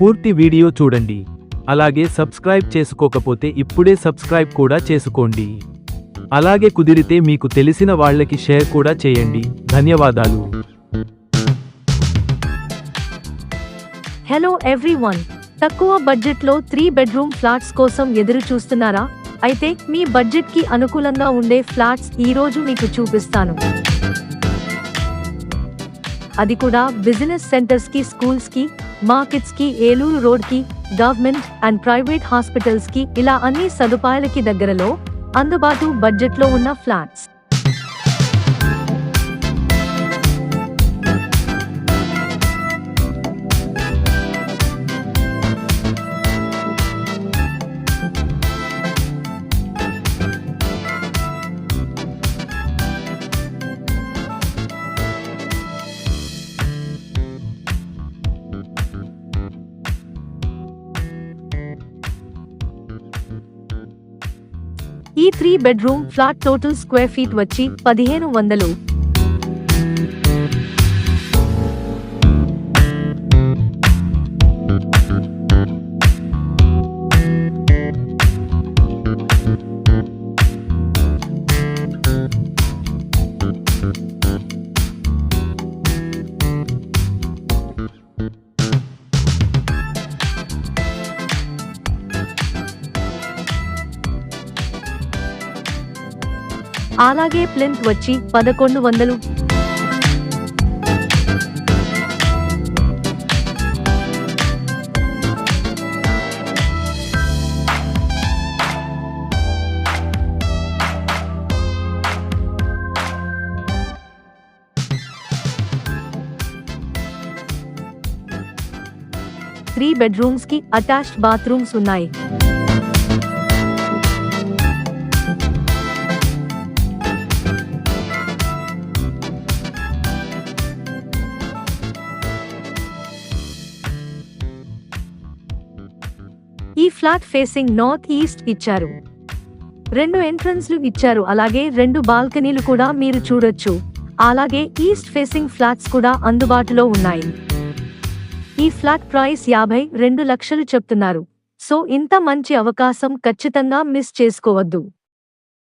పూర్తి వీడియో చూడండి. అలాగే సబ్స్క్రైబ్ చేసుకోకపోతే ఇప్పుడే సబ్స్క్రైబ్ కూడా చేసుకోండి. అలాగే కుదిరితే మీకు తెలిసిన వాళ్ళకి షేర్ కూడా చేయండి. ధన్యవాదాలు. హలో ఎవ్రీవన్, తక్కువ బడ్జెట్లో 3 బెడ్రూమ్ ఫ్లాట్స్ కోసం ఎదురు చూస్తున్నారా? అయితే మీ బడ్జెట్ కి అనుకూలంగా ఉండే ఫ్లాట్స్ ఈ రోజు మీకు చూపిస్తాను. అది కూడా బిజినెస్ సెంటర్స్ కి, స్కూల్స్ కి, మార్కెట్స్ కి, ఏలూరు రోడ్ కి, గవర్నమెంట్ అండ్ ప్రైవేట్ హాస్పిటల్స్ కి, ఇలా అన్ని సదుపాయాలకి దగ్గరలో అందుబాటు బడ్జెట్లో ఉన్న ఫ్లాట్స్. ఈ 3 bedroom flat total square feet వచ్చి 1500. అలాగే ప్లింత్ వచ్చి 1100. త్రీ బెడ్రూమ్స్ కి అటాచ్డ్ బాత్రూమ్స్ ఉన్నాయి. ఈ ఫ్లాట్ ఫేసింగ్ నార్త్ ఈస్ట్ ఇచ్చారు. 2 ఎంట్రన్స్లు ఇచ్చారు. అలాగే 2 బాల్కనీలు కూడా మీరు చూడొచ్చు. అలాగే ఈస్ట్ ఫేసింగ్ ఫ్లాట్స్ కూడా అందుబాటులో ఉన్నాయి. ఈ ఫ్లాట్ ప్రైస్ 52 లక్షలు చెప్తున్నారు. సో ఇంత మంచి అవకాశం ఖచ్చితంగా మిస్ చేసుకోవద్దు.